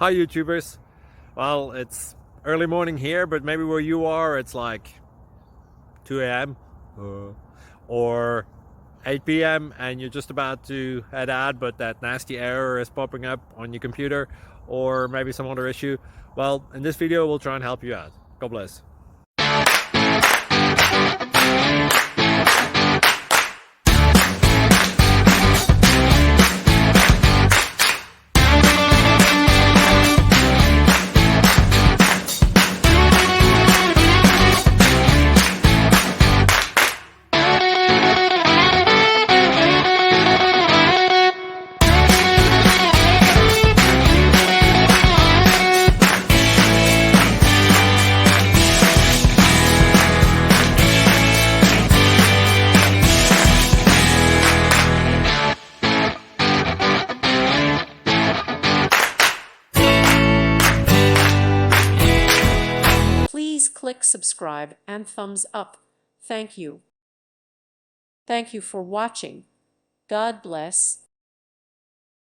Hi YouTubers. Well, it's early morning here, but maybe where you are it's like 2 a.m. or 8 p.m. and you're just about to head out, but that nasty error is popping up on your computer, or maybe some other issue. Well, in this video we'll try and help you out. God bless. Please click subscribe and thumbs up. Thank you. Thank you for watching. God bless.